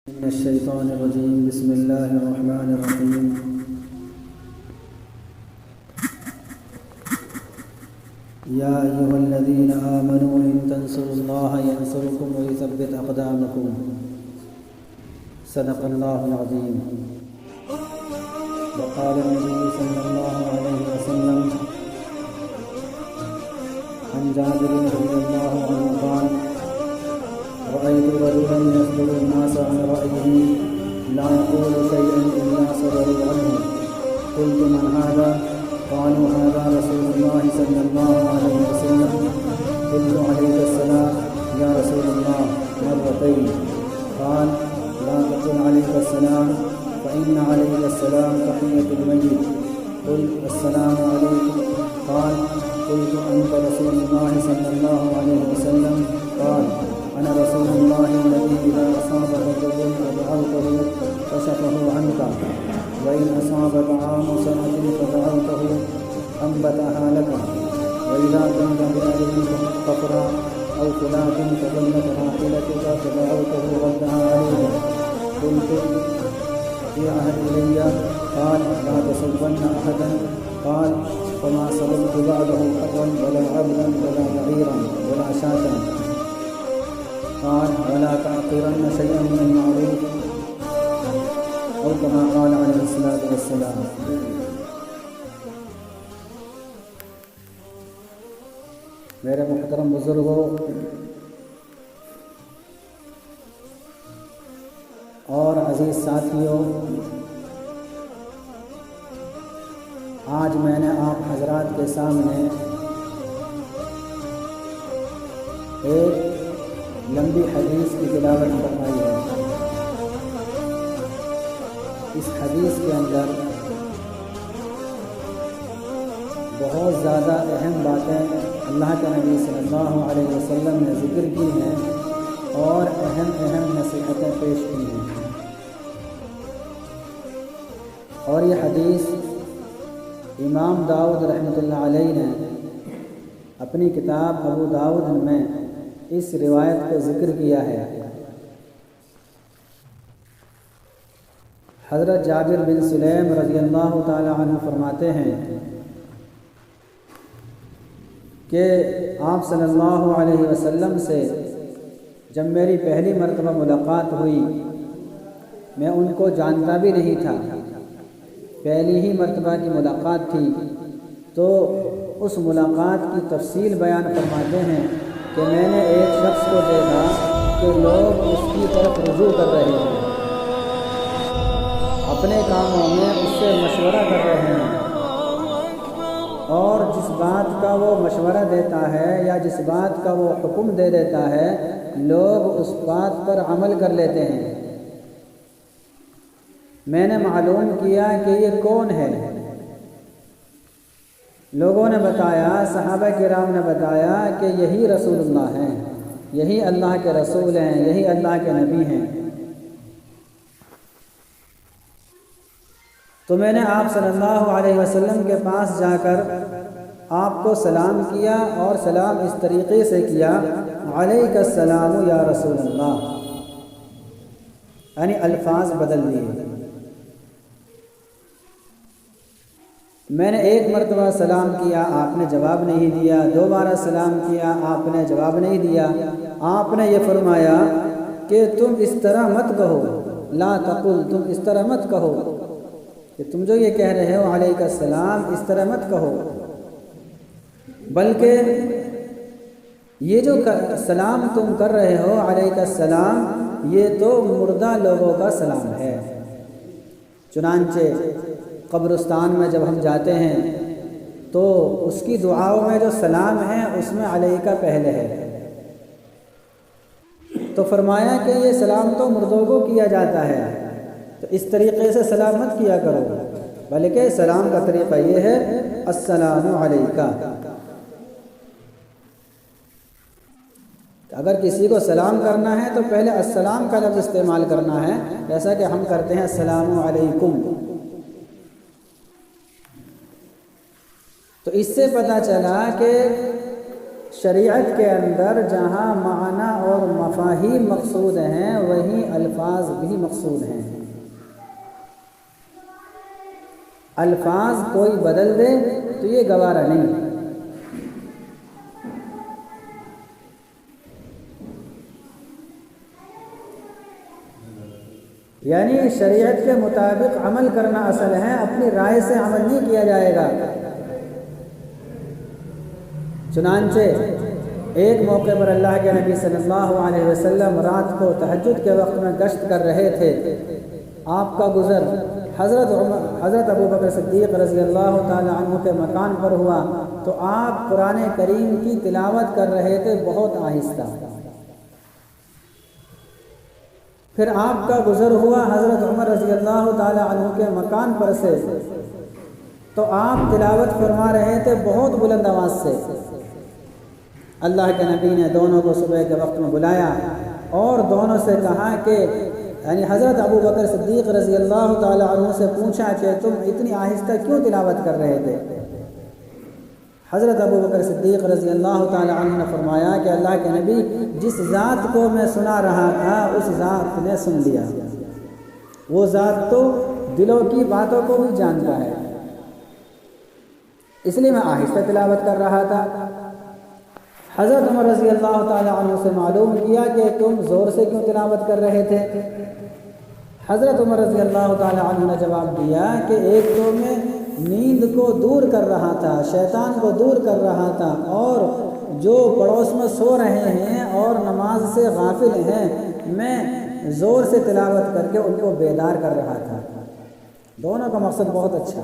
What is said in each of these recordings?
من الشيطان الرجيم. بسم الله الرحمن الرحيم. يا أيها الذين آمنوا إن تنصروا الله ينصركم ويثبت أقدامكم. صدق الله العظيم. وقال النبي صلى الله عليه وسلم عن جابر رضي الله عنه قال: رأيت رجلا يسأل الناس عن رأيه لا يقول شيئا إلا صبروا عنه. قلت: من هذا؟ قالوا: هذا رسول الله صلى الله عليه وسلم. قلت: عليك السلام يا رسول الله مرتين. قال: لا تقل عليك السلام فإن عليك السلام تحية الميت. قل: السلام عليكم. قال: قلت: أنت رسول الله صلى الله عليه وسلم. قال: أنا رسول الله الذي إذا أصابك ضر فدعوته كشفه عنك، وإن أصابك عام سنة فدعوته أنبتها لك، وإذا كنت بأرض قفرا أو فلاة فظلت راحلتك فدعوته ردها عليك. قلت: في عهد إلي. قال: لا تسبن أحدا. قال: فما سببت بعده حرا ولا عبدا ولا بعيرا ولا شاة. قال: ولا تعقرن شيئا من المعروف، أو كما قال عليه الصلاة والسلام. میرے محترم بزرگوں اور عزیز ساتھیوں، آج میں نے آپ حضرات کے سامنے ایک لمبی حدیث کی تلاوت فرمائی ہے۔ اس حدیث کے اندر بہت زیادہ اہم باتیں اللہ کے نبی صلی اللہ علیہ وسلم نے ذکر کی ہیں اور اہم نصیحتیں پیش کی ہیں، اور یہ حدیث امام داؤد رحمۃ اللہ علیہ نے اپنی کتاب ابو داؤد میں اس روایت کو ذکر کیا ہے۔ حضرت جابر بن سلیم رضی اللہ تعالی عنہ فرماتے ہیں کہ آپ صلی اللہ علیہ وسلم سے جب میری پہلی مرتبہ ملاقات ہوئی، میں ان کو جانتا بھی نہیں تھا، پہلی ہی مرتبہ کی ملاقات تھی، تو اس ملاقات کی تفصیل بیان فرماتے ہیں کہ میں نے ایک شخص کو دیکھا کہ لوگ اس کی طرف رجوع کر رہے ہیں، اپنے کاموں میں اس سے مشورہ کر رہے ہیں، اور جس بات کا وہ مشورہ دیتا ہے یا جس بات کا وہ حکم دے دیتا ہے، لوگ اس بات پر عمل کر لیتے ہیں۔ میں نے معلوم کیا کہ یہ کون ہے؟ لوگوں نے بتایا، صحابہ کرام نے بتایا کہ یہی رسول اللہ ہیں، یہی اللہ کے رسول ہیں، یہی اللہ کے نبی ہیں۔ تو میں نے آپ صلی اللہ علیہ وسلم کے پاس جا کر آپ کو سلام کیا، اور سلام اس طریقے سے کیا: علیک السلام یا رسول اللہ، یعنی الفاظ بدل دیے۔ میں نے ایک مرتبہ سلام کیا، آپ نے جواب نہیں دیا، دوبارہ سلام کیا، آپ نے جواب نہیں دیا۔ آپ نے یہ فرمایا کہ تم اس طرح مت کہو، لا تقل، تم اس طرح مت کہو، کہ تم جو یہ کہہ رہے ہو علیک السلام، اس طرح مت کہو، بلکہ یہ جو سلام تم کر رہے ہو علیک السلام، یہ تو مردہ لوگوں کا سلام ہے۔ چنانچہ قبرستان میں جب ہم جاتے ہیں تو اس کی دعاؤں میں جو سلام ہے اس میں علیکہ پہلے ہے، تو فرمایا کہ یہ سلام تو مردوں کو کیا جاتا ہے، تو اس طریقے سے سلام مت کیا کرو، بلکہ سلام کا طریقہ یہ ہے: السلام علیکہ۔ اگر کسی کو سلام کرنا ہے تو پہلے السلام کا لفظ استعمال کرنا ہے، جیسا کہ ہم کرتے ہیں السلام علیکم۔ تو اس سے پتہ چلا کہ شریعت کے اندر جہاں معنی اور مفاہیم مقصود ہیں وہیں الفاظ بھی مقصود ہیں۔ الفاظ کوئی بدل دے تو یہ گوارا نہیں۔ یعنی شریعت کے مطابق عمل کرنا اصل ہے، اپنی رائے سے عمل نہیں کیا جائے گا۔ چنانچہ ایک موقع پر اللہ کے نبی صلی اللہ علیہ وسلم رات کو تہجد کے وقت میں گشت کر رہے تھے۔ آپ کا گزر حضرت ابو بکر صدیق رضی اللہ تعالی عنہ کے مکان پر ہوا تو آپ قرآن کریم کی تلاوت کر رہے تھے بہت آہستہ۔ پھر آپ کا گزر ہوا حضرت عمر رضی اللہ تعالی عنہ کے مکان پر سے تو آپ تلاوت فرما رہے تھے بہت بلند آواز سے۔ اللہ کے نبی نے دونوں کو صبح کے وقت میں بلایا اور دونوں سے کہا کہ یعنی حضرت ابو بکر صدیق رضی اللہ تعالی عنہ سے پوچھا کہ تم اتنی آہستہ کیوں تلاوت کر رہے تھے؟ حضرت ابو بکر صدیق رضی اللہ تعالی عنہ نے فرمایا کہ اللہ کے نبی، جس ذات کو میں سنا رہا تھا اس ذات نے سن لیا، وہ ذات تو دلوں کی باتوں کو بھی جانتا ہے، اس لیے میں آہستہ تلاوت کر رہا تھا۔ حضرت عمر رضی اللہ تعالی عنہ سے معلوم کیا کہ تم زور سے کیوں تلاوت کر رہے تھے؟ حضرت عمر رضی اللہ تعالی عنہ نے جواب دیا کہ ایک تو میں نیند کو دور کر رہا تھا، شیطان کو دور کر رہا تھا، اور جو پڑوس میں سو رہے ہیں اور نماز سے غافل ہیں میں زور سے تلاوت کر کے ان کو بیدار کر رہا تھا۔ دونوں کا مقصد بہت اچھا،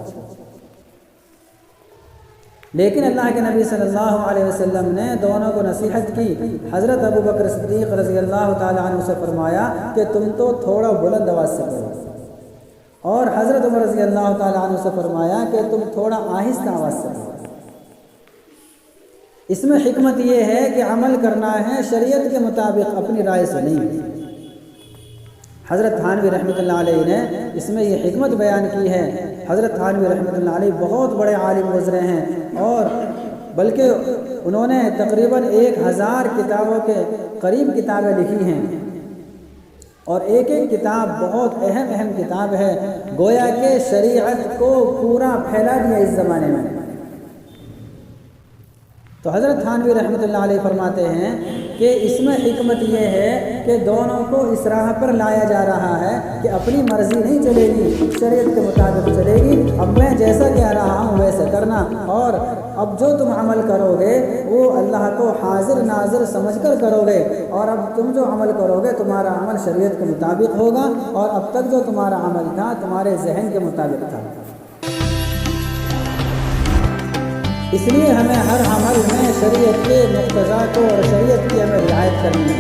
لیکن اللہ کے نبی صلی اللہ علیہ وسلم نے دونوں کو نصیحت کی۔ حضرت ابو بکر صدیق رضی اللہ تعالی عنہ سے فرمایا کہ تم تو تھوڑا بلند آواز سے پڑھو، اور حضرت عمر رضی اللہ تعالی عنہ سے فرمایا کہ تم تھوڑا آہستہ آواز سے پڑھو۔ اس میں حکمت یہ ہے کہ عمل کرنا ہے شریعت کے مطابق، اپنی رائے سے نہیں۔ حضرت تھانوی رحمۃ اللہ علیہ نے اس میں یہ حکمت بیان کی ہے۔ حضرت تھانوی رحمۃ اللہ علیہ بہت بڑے عالم گزرے ہیں، اور بلکہ انہوں نے تقریباً 1000 کتابوں کے قریب کتابیں لکھی ہیں، اور ایک ایک کتاب بہت اہم کتاب ہے، گویا کہ شریعت کو پورا پھیلا دیا اس زمانے میں۔ تو حضرت تھانوی رحمۃ اللہ علیہ فرماتے ہیں کہ اس میں حکمت یہ ہے کہ دونوں کو اس راہ پر لایا جا رہا ہے کہ اپنی مرضی نہیں چلے گی، شریعت کے مطابق چلے گی۔ اب میں جیسا کہہ رہا ہوں ویسے کرنا، اور اب جو تم عمل کرو گے وہ اللہ کو حاضر ناظر سمجھ کر کرو گے، اور اب تم جو عمل کرو گے تمہارا عمل شریعت کے مطابق ہوگا، اور اب تک جو تمہارا عمل تھا تمہارے ذہن کے مطابق تھا۔ اس لیے ہمیں ہر عمل میں شریعت کے مقتضا کو اور شریعت کی ہمیں رعایت کرنی ہے۔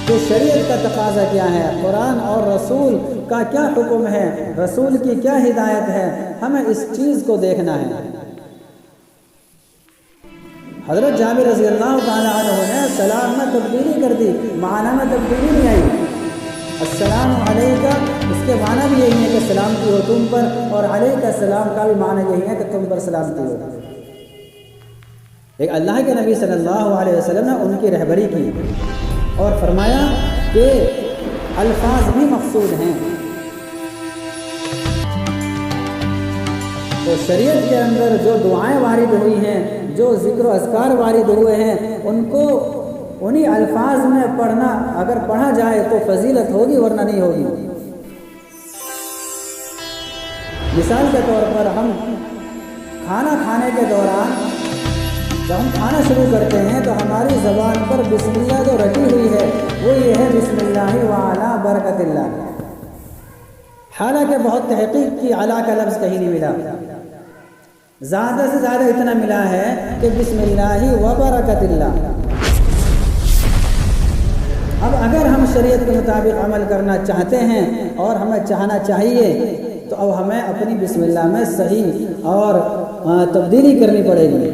تو شریعت کا تقاضا کیا ہے، قرآن اور رسول کا کیا حکم ہے، رسول کی کیا ہدایت ہے، ہمیں اس چیز کو دیکھنا ہے۔ حضرت جابر رضی اللہ تعالیٰ عنہ نے سلام میں تبدیلی کر دی، معنی میں تبدیلی نہیں آئی۔ السلام علیکہ اس کے معنی بھی یہی ہے کہ سلامتی ہو تم پر، اور علیکہ السلام کا بھی معنی یہی ہے کہ تم پر سلامتی ہو۔ ایک اللہ کے نبی صلی اللہ علیہ وسلم نے ان کی رہبری کی اور فرمایا کہ الفاظ بھی مقصود ہیں۔ تو شریعت کے اندر جو دعائیں وارد ہوئی ہیں، جو ذکر و اذکار وارد ہوئے ہیں، ان کو انہی الفاظ میں پڑھنا، اگر پڑھا جائے تو فضیلت ہوگی ورنہ نہیں ہوگی۔ مثال کے طور پر ہم کھانا کھانے کے دوران جب ہم کھانا شروع کرتے ہیں تو ہماری زبان پر بسم اللہ جو رٹی ہوئی ہے وہ یہ ہے بسم اللہ وعلی برکت اللہ، حالانکہ بہت تحقیق کی علی کا لفظ کہیں نہیں ملا، زیادہ سے زیادہ اتنا ملا ہے کہ بسم اللہ وبرکت اللہ۔ اب اگر ہم شریعت کے مطابق عمل کرنا چاہتے ہیں اور ہمیں چاہنا چاہیے تو اب ہمیں اپنی بسم اللہ میں صحیح اور تبدیلی کرنی پڑے گی۔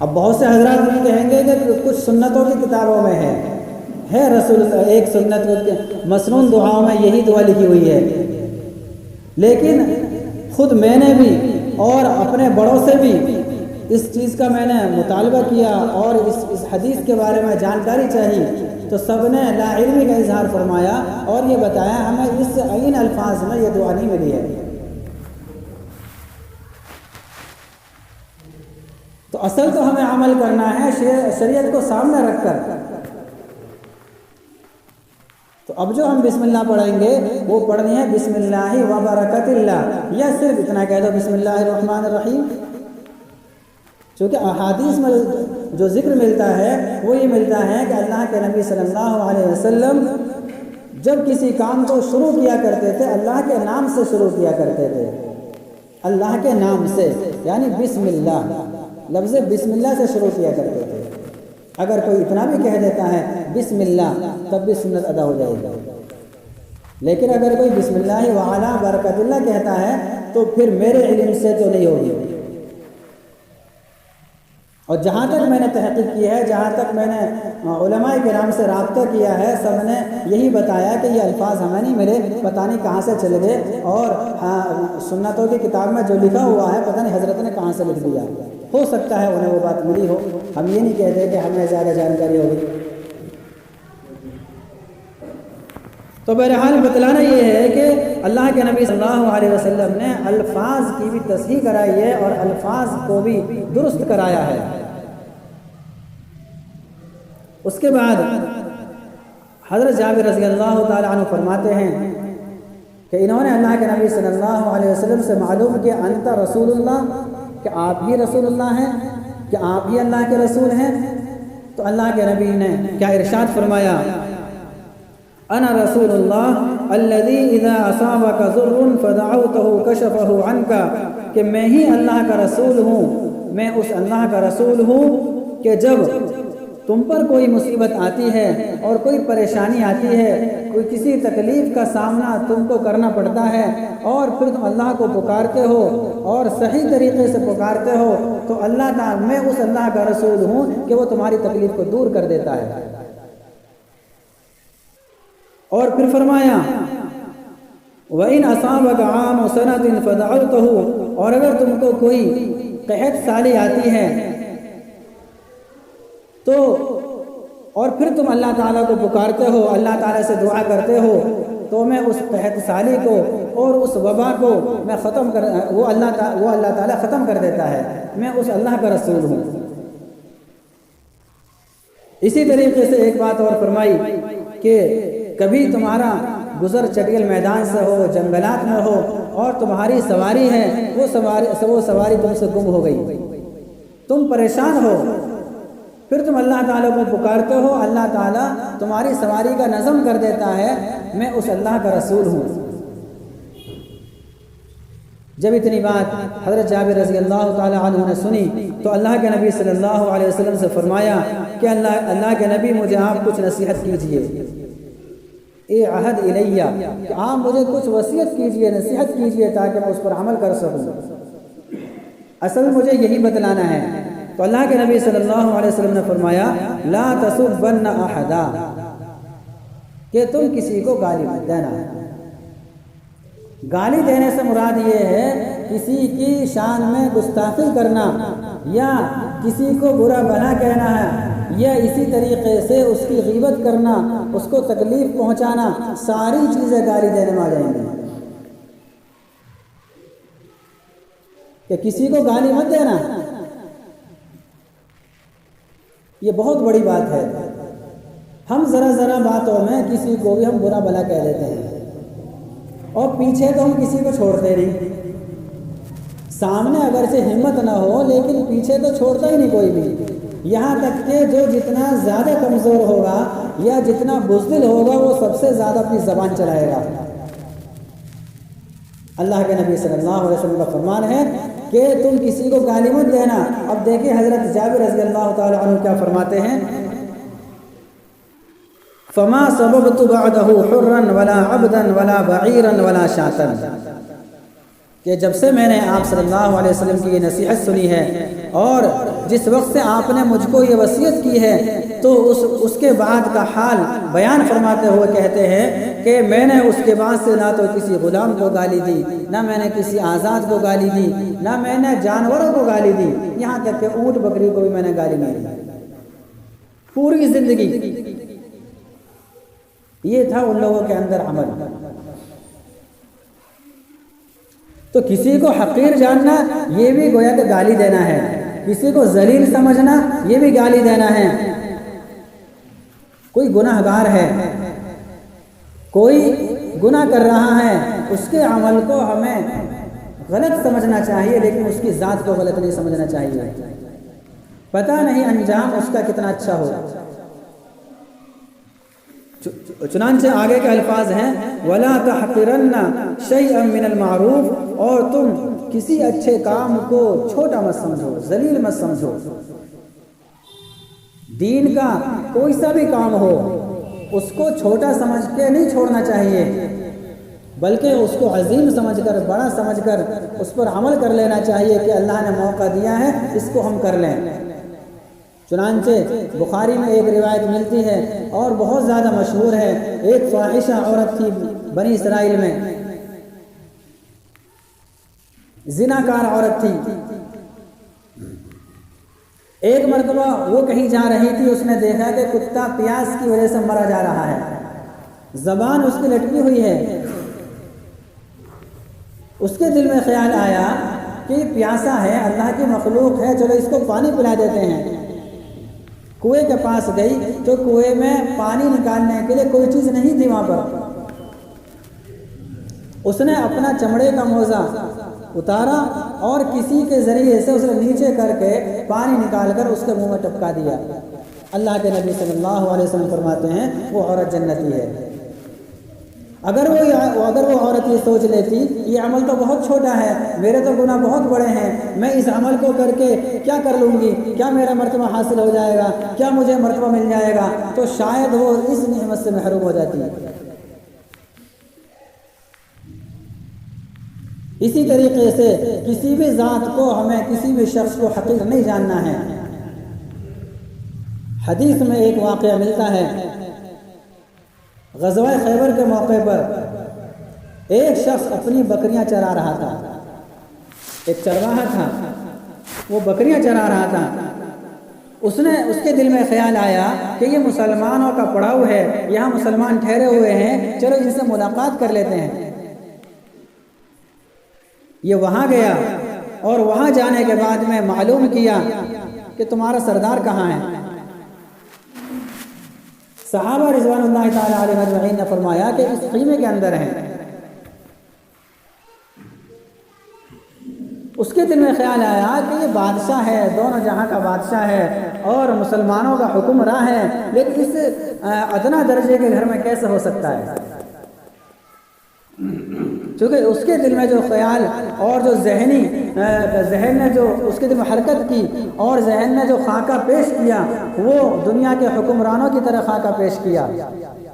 اب بہت سے حضرات یہ کہیں گے کہ کچھ سنتوں کی کتابوں میں ہے رسول ایک سنت مسنون دعاؤں میں یہی دعا لکھی ہوئی ہے، لیکن خود میں نے بھی اور اپنے بڑوں سے بھی اس چیز کا میں نے مطالبہ کیا اور اس حدیث کے بارے میں جانکاری چاہی تو سب نے لا علمی کا اظہار فرمایا اور یہ بتایا ہمیں اس ان الفاظ میں یہ دعا نہیں ملی ہے۔ تو اصل تو ہمیں عمل کرنا ہے شریعت کو سامنے رکھ کر۔ تو اب جو ہم بسم اللہ پڑھیں گے وہ پڑھنی ہے بسم اللہ و برکت اللہ، یا صرف اتنا کہہ دو بسم اللہ الرحمن الرحیم۔ چونکہ احادیث میں جو ذکر ملتا ہے وہ یہ ملتا ہے کہ اللہ کے نبی صلی اللہ علیہ وسلم جب کسی کام کو شروع کیا کرتے تھے اللہ کے نام سے شروع کیا کرتے تھے، اللہ کے نام سے، یعنی بسم اللہ، لفظ بسم اللہ سے شروع کیا کرتے تھے۔ اگر کوئی اتنا بھی کہہ دیتا ہے بسم اللہ تب بھی سنت ادا ہو جائے گی، لیکن اگر کوئی بسم اللہ وعلی برکت اللہ کہتا ہے تو پھر میرے علم سے تو نہیں ہوگی۔ اور جہاں تک میں نے تحقیق کی ہے، جہاں تک میں نے علماء کرام سے رابطہ کیا ہے، سب نے یہی بتایا کہ یہ الفاظ ہمیں نہیں ملے، پتہ نہیں کہاں سے چلے گئے، اور سنتوں کی کتاب میں جو لکھا ہوا ہے پتہ نہیں حضرت نے کہاں سے لکھ دیا۔ ہو سکتا ہے انہیں وہ بات ملی ہو، ہم یہ نہیں کہتے کہ ہمیں زیادہ جانکاری ہوگی۔ تو بہرحال بتلانا یہ ہے کہ اللہ کے نبی صلی اللہ علیہ وسلم نے الفاظ کی بھی تصحیح کرائی ہے اور الفاظ کو بھی درست کرایا ہے۔ اس کے بعد حضرت جابر رضی اللہ تعالیٰ عنہ فرماتے ہیں کہ انہوں نے اللہ کے نبی صلی اللہ علیہ وسلم سے معلوم کیا انت رسول اللہ، کہ آپ ہی رسول اللہ ہیں، کہ آپ ہی اللہ کے رسول ہیں۔ تو اللہ کے نبی نے کیا ارشاد فرمایا، انا رسول اللہ الذی اذا اصابک ضر فدعوتہ کشفہ عنک، کہ میں ہی اللہ کا رسول ہوں، میں اس اللہ کا رسول ہوں کہ جب تم پر کوئی مصیبت آتی ہے اور کوئی پریشانی آتی ہے، کوئی کسی تکلیف کا سامنا تم کو کرنا پڑتا ہے اور پھر تم اللہ کو پکارتے ہو اور صحیح طریقے سے پکارتے ہو تو اللہ تعالیٰ، میں اس اللہ کا رسول ہوں کہ وہ تمہاری تکلیف کو دور کر دیتا ہے۔ اور پھر فرمایا وَإِنْ أَصَابَكَ عَامُ سَنَةٍ فَدَعَوْتَهُ، اور اگر تم کو کوئی قحط سالی آتی ہے تو اور پھر تم اللہ تعالیٰ کو پکارتے ہو، اللہ تعالیٰ سے دعا کرتے ہو تو میں اس قحط سالی کو اور اس وبا کو میں ختم کر وہ اللہ تعالیٰ ختم کر دیتا ہے، میں اس اللہ کا رسول ہوں۔ اسی طریقے سے ایک بات اور فرمائی کہ کبھی تمہارا گزر چٹیل میدان سے ہو، جنگلات میں ہو اور تمہاری سواری ہے، وہ سواری تم سے گم ہو گئی، تم پریشان ہو، پھر تم اللہ تعالیٰ کو پکارتے ہو، اللہ تعالیٰ تمہاری سواری کا نظم کر دیتا ہے، میں اس اللہ کا رسول ہوں۔ جب اتنی بات حضرت جابر رضی اللہ تعالیٰ عنہ نے سنی تو اللہ کے نبی صلی اللہ علیہ وسلم سے فرمایا کہ اللہ کے نبی مجھے آپ کچھ نصیحت کیجئے، اے عہد الیہ، کہ آپ مجھے کچھ وصیت کیجئے، نصیحت کیجئے تاکہ میں اس پر عمل کر سکوں، اصل مجھے یہی بتلانا ہے۔ تو اللہ کے نبی صلی اللہ علیہ وسلم نے فرمایا لا تسبن احدا، کہ تم کسی کو گالی مت دینا۔ گالی دینے سے مراد یہ ہے کسی کی شان میں گستاخی کرنا یا کسی کو برا بھلا کہنا ہے یا اسی طریقے سے اس کی غیبت کرنا، اس کو تکلیف پہنچانا، ساری چیزیں گالی دینے میں آ جائیں گی۔ کہ کسی کو گالی مت دینا، یہ بہت بڑی بات ہے۔ ہم ذرا باتوں میں کسی کو بھی ہم برا بھلا کہہ دیتے ہیں اور پیچھے تو ہم کسی کو چھوڑتے نہیں، سامنے اگر سے ہمت نہ ہو لیکن پیچھے تو چھوڑتا ہی نہیں کوئی بھی، یہاں تک کہ جو جتنا زیادہ کمزور ہوگا یا جتنا بزدل ہوگا وہ سب سے زیادہ اپنی زبان چلائے گا۔ اللہ کے نبی صلی اللہ علیہ وسلم کا فرمان ہے کہ تم کسی کو گالی مت دینا۔ اب دیکھیں حضرت جابر رضی اللہ تعالی عنہ کیا فرماتے ہیں، فما سببت بعده حرا ولا عبدا ولا بعيرا ولا شاتا، کہ جب سے میں نے آپ صلی اللہ علیہ وسلم کی یہ نصیحت سنی ہے اور جس وقت سے آپ نے مجھ کو یہ وصیت کی ہے تو اس کے بعد کا حال بیان فرماتے ہوئے کہتے ہیں کہ میں نے اس کے بعد سے نہ تو کسی غلام کو گالی دی، نہ میں نے کسی آزاد کو گالی دی، نہ میں نے جانوروں کو گالی دی، یہاں تک کہ اونٹ بکری کو بھی میں نے گالی نہیں دی۔ پوری زندگی یہ تھا ان لوگوں کے اندر عمل۔ تو کسی کو حقیر جاننا یہ بھی گویا کہ گالی دینا ہے، کسی کو ذلیل سمجھنا یہ بھی گالی دینا ہے۔ کوئی گناہ گار ہے، کوئی گناہ کر رہا ہے، اس کے عمل کو ہمیں غلط سمجھنا چاہیے، لیکن اس کی ذات کو غلط نہیں سمجھنا چاہیے۔ پتہ نہیں انجام اس کا کتنا اچھا ہو۔ چنانچہ آگے کے الفاظ ہیں وَلَا تَحْقِرَنَّ شَيْئًا مِّنَ الْمَعْرُوفِ، اور تم کسی اچھے کام کو چھوٹا مت سمجھو، ذلیل مت سمجھو۔ دین کا کوئی سا بھی کام ہو اس کو چھوٹا سمجھ کے نہیں چھوڑنا چاہیے، بلکہ اس کو عظیم سمجھ کر، بڑا سمجھ کر اس پر عمل کر لینا چاہیے کہ اللہ نے موقع دیا ہے اس کو ہم کر لیں۔ چنانچہ بخاری میں ایک روایت ملتی ہے اور بہت زیادہ مشہور ہے، ایک فاحشہ عورت تھی بنی اسرائیل میں، زناکار عورت تھی۔ ایک مرتبہ وہ کہیں جا رہی تھی، اس نے دیکھا کہ کتا پیاس کی وجہ سے مرا جا رہا ہے، زبان اس کی لٹکی ہوئی ہے۔ اس کے دل میں خیال آیا کہ یہ پیاسا ہے، اللہ کی مخلوق ہے، چلو اس کو پانی پلا دیتے ہیں۔ کنویں کے پاس گئی تو کنویں میں پانی نکالنے کے لیے کوئی چیز نہیں تھی وہاں پر۔ اس نے اپنا چمڑے کا موزہ اتارا اور کسی کے ذریعے سے اس نے نیچے کر کے پانی نکال کر اس کے منہ میں ٹپکا دیا۔ اللہ کے نبی صلی اللہ علیہ وسلم فرماتے ہیں وہ عورت جنتی ہے۔ اگر وہ عورت یہ سوچ لیتی یہ عمل تو بہت چھوٹا ہے، میرے تو گناہ بہت بڑے ہیں، میں اس عمل کو کر کے کیا کر لوں گی، کیا میرا مرتبہ حاصل ہو جائے گا، کیا مجھے مرتبہ مل جائے گا، تو شاید وہ اس نعمت سے محروم ہو جاتی ہے۔ اسی طریقے سے کسی بھی ذات کو، ہمیں کسی بھی شخص کو حقیر نہیں جاننا ہے۔ حدیث میں ایک واقعہ ملتا ہے، غزوہ خیبر کے موقع پر ایک شخص اپنی بکریاں چرا رہا تھا، ایک چرواہا تھا، وہ بکریاں چرا رہا تھا۔ اس کے دل میں خیال آیا کہ یہ مسلمانوں کا پڑاؤ ہے، یہاں مسلمان ٹھہرے ہوئے ہیں، چلو ان سے ملاقات کر لیتے ہیں۔ یہ وہاں گیا اور وہاں جانے کے بعد میں معلوم کیا کہ تمہارا سردار کہاں ہے۔ صحابہ رضوان اللہ تعالی علیہ اجمعین نے فرمایا کہ اس خیمے کے اندر ہیں۔ اس کے دل میں خیال آیا کہ یہ بادشاہ ہے، دونوں جہاں کا بادشاہ ہے اور مسلمانوں کا حکمراں ہے، لیکن اس ادنا درجے کے گھر میں کیسے ہو سکتا ہے؟ چونکہ اس کے دل میں جو خیال اور جو ذہن نے جو اس کے دل میں حرکت کی اور ذہن نے جو خاکہ پیش کیا وہ دنیا کے حکمرانوں کی طرح خاکہ پیش کیا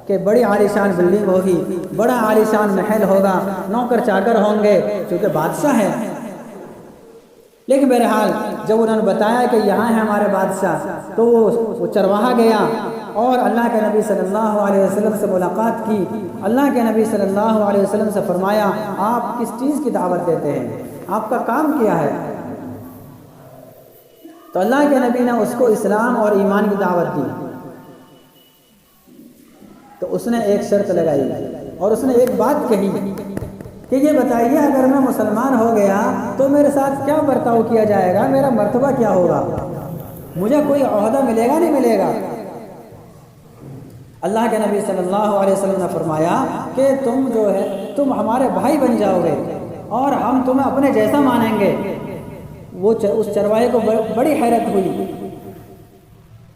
کہ بڑی عالیشان بلڈنگ ہوگی، بڑا عالیشان محل ہوگا، نوکر چاکر ہوں گے، چونکہ بادشاہ ہے۔ لیکن بہرحال جب انہوں نے بتایا کہ یہاں ہے ہمارے بادشاہ، تو وہ چرواہا گیا اور اللہ کے نبی صلی اللہ علیہ وسلم سے ملاقات کی۔ اللہ کے نبی صلی اللہ علیہ وسلم سے فرمایا آپ کس چیز کی دعوت دیتے ہیں، آپ کا کام کیا ہے؟ تو اللہ کے نبی نے اس کو اسلام اور ایمان کی دعوت دی۔ تو اس نے ایک شرط لگائی اور اس نے ایک بات کہی کہ یہ بتائیے اگر میں مسلمان ہو گیا تو میرے ساتھ کیا برتاؤ کیا جائے گا، میرا مرتبہ کیا ہوگا، مجھے کوئی عہدہ ملے گا نہیں ملے گا؟ اللہ کے نبی صلی اللہ علیہ وسلم نے فرمایا کہ تم ہمارے بھائی بن جاؤ گے اور ہم تمہیں اپنے جیسا مانیں گے۔ اس چرواہے کو بڑی حیرت ہوئی۔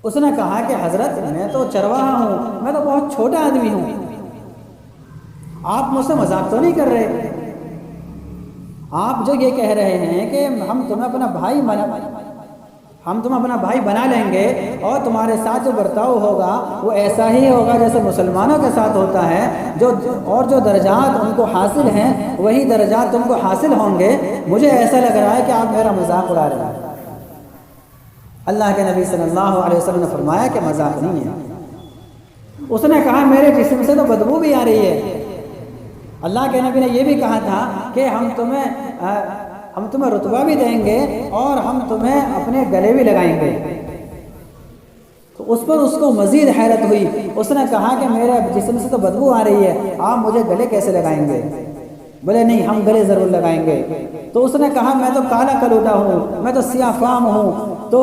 اس نے کہا کہ حضرت میں تو چرواہا ہوں، میں تو بہت چھوٹا آدمی ہوں، آپ مجھ سے مذاق تو نہیں کر رہے؟ آپ جو یہ کہہ رہے ہیں کہ ہم تمہیں اپنا بھائی بنا لیں گے اور تمہارے ساتھ جو برتاؤ ہوگا وہ ایسا ہی ہوگا جیسے مسلمانوں کے ساتھ ہوتا ہے، جو درجات ان کو حاصل ہیں وہی درجات تم کو حاصل ہوں گے، مجھے ایسا لگ رہا ہے کہ آپ میرا مذاق اڑا رہے ہیں۔ اللہ کے نبی صلی اللہ علیہ وسلم نے فرمایا کہ مذاق نہیں ہے۔ اس نے کہا میرے جسم سے تو بدبو بھی آ رہی ہے۔ اللہ کے نبی نے یہ بھی کہا تھا کہ ہم تمہیں رتبہ بھی دیں گے اور ہم تمہیں اپنے گلے بھی لگائیں گے۔ تو اس پر اس کو مزید حیرت ہوئی۔ اس نے کہا کہ میرے جسم سے تو بدبو آ رہی ہے، آپ مجھے گلے کیسے لگائیں گے؟ بولے نہیں، ہم گلے ضرور لگائیں گے۔ تو اس نے کہا میں تو کالا کلوٹا ہوں، میں تو سیاہ فام ہوں، تو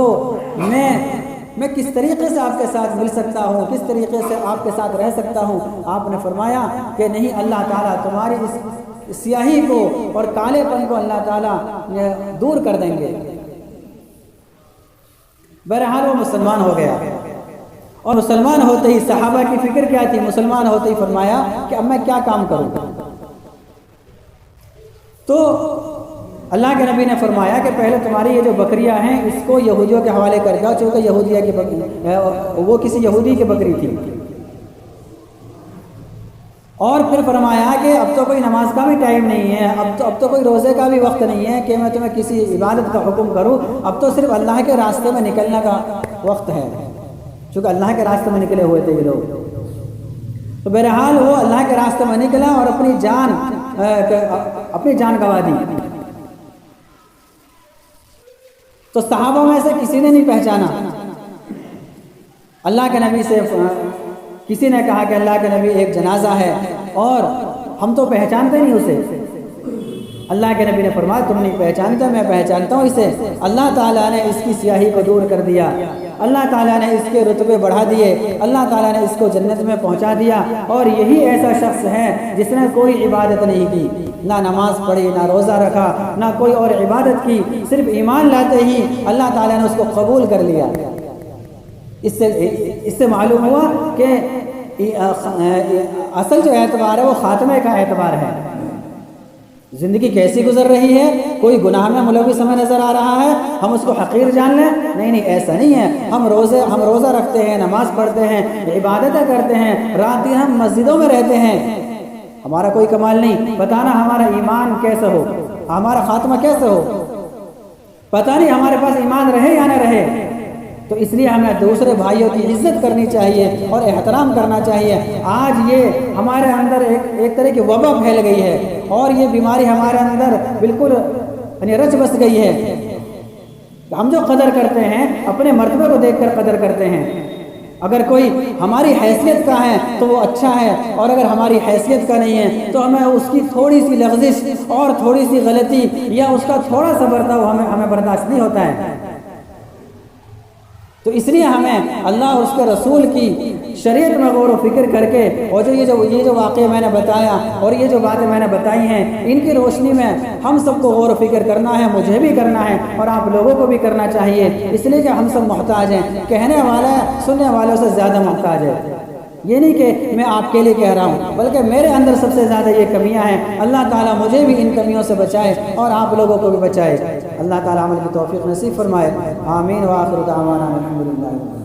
میں کس طریقے سے آپ کے ساتھ مل سکتا ہوں، کس طریقے سے آپ کے ساتھ رہ سکتا ہوں؟ آپ نے فرمایا کہ نہیں، اللہ تعالیٰ تمہاری اس سیاہی کو اور کالے پن کو اللہ تعالیٰ دور کر دیں گے۔ بہرحال وہ مسلمان ہو گیا، اور مسلمان ہوتے ہی صحابہ کی فکر کیا تھی؟ مسلمان ہوتے ہی فرمایا کہ اب میں کیا کام کروں؟ تو اللہ کے نبی نے فرمایا کہ پہلے تمہاری یہ جو بکریاں ہیں اس کو یہودیوں کے حوالے کر دو، چونکہ یہودیہ کی بکری وہ کسی یہودی کی بکری تھی۔ اور پھر فرمایا کہ اب تو کوئی نماز کا بھی ٹائم نہیں ہے، اب تو کوئی روزے کا بھی وقت نہیں ہے کہ میں تمہیں کسی عبادت کا حکم کروں، اب تو صرف اللہ کے راستے میں نکلنے کا وقت ہے، چونکہ اللہ کے راستے میں نکلے ہوئے تھے یہ لوگ۔ تو بہرحال وہ اللہ کے راستے میں نکلا اور اپنی جان گنوا دی۔ تو صحابہ میں سے کسی نے نہیں پہچانا۔ اللہ کے نبی سے کسی نے کہا کہ اللہ کے نبی ایک جنازہ ہے اور ہم تو پہچانتے نہیں اسے۔ اللہ کے نبی نے فرمایا تم نہیں پہچانتے، میں پہچانتا ہوں اسے۔ اللہ تعالیٰ نے اس کی سیاہی کو دور کر دیا، اللہ تعالیٰ نے اس کے رتبے بڑھا دیے، اللہ تعالیٰ نے اس کو جنت میں پہنچا دیا۔ اور یہی ایسا شخص ہے جس نے کوئی عبادت نہیں کی، نہ نماز پڑھی، نہ روزہ رکھا، نہ کوئی اور عبادت کی، صرف ایمان لاتے ہی اللہ تعالیٰ نے اس کو قبول کر لیا۔ اس سے معلوم ہوا کہ اصل جو اعتبار ہے وہ خاتمے کا اعتبار ہے۔ زندگی کیسی گزر رہی ہے، کوئی گناہ میں ملوث ہمیں نظر آ رہا ہے، ہم اس کو حقیر جان لیں؟ نہیں، ایسا نہیں ہے۔ ہم روزہ رکھتے ہیں، نماز پڑھتے ہیں، عبادتیں کرتے ہیں، رات دن ہم مسجدوں میں رہتے ہیں، ہمارا کوئی کمال نہیں۔ پتہ نہ ہمارا ایمان کیسا ہو، ہمارا خاتمہ کیسا ہو، پتہ نہیں ہمارے پاس ایمان رہے یا نہ رہے۔ تو اس لیے ہمیں دوسرے بھائیوں کی عزت کرنی چاہیے اور احترام کرنا چاہیے۔ آج یہ ہمارے اندر ایک طرح کی وبا پھیل گئی ہے اور یہ بیماری ہمارے اندر بالکل رچ بس گئی ہے۔ ہم جو قدر کرتے ہیں اپنے مرتبے کو دیکھ کر قدر کرتے ہیں۔ اگر کوئی ہماری حیثیت کا ہے تو وہ اچھا ہے، اور اگر ہماری حیثیت کا نہیں ہے تو ہمیں اس کی تھوڑی سی لغزش اور تھوڑی سی غلطی یا اس کا تھوڑا سا برتاؤ ہمیں برداشت نہیں ہوتا ہے۔ تو اس لیے ہمیں اللہ اور اس کے رسول کی شریعت میں غور و فکر کر کے، اور یہ جو واقعہ میں نے بتایا اور یہ جو باتیں میں نے بتائی ہیں، ان کی روشنی میں ہم سب کو غور و فکر کرنا ہے، مجھے بھی کرنا ہے اور آپ لوگوں کو بھی کرنا چاہیے، اس لیے کہ ہم سب محتاج ہیں۔ کہنے والا سننے والوں سے زیادہ محتاج ہے۔ یہ نہیں کہ میں آپ کے لیے کہہ رہا ہوں، بلکہ میرے اندر سب سے زیادہ یہ کمیاں ہیں۔ اللہ تعالیٰ مجھے بھی ان کمیوں سے بچائے اور آپ لوگوں کو بھی بچائے۔ اللہ تعالیٰ عمل کی توفیق نصیب فرمائے۔ آمین۔ وآخر دعوانا الحمدللہ۔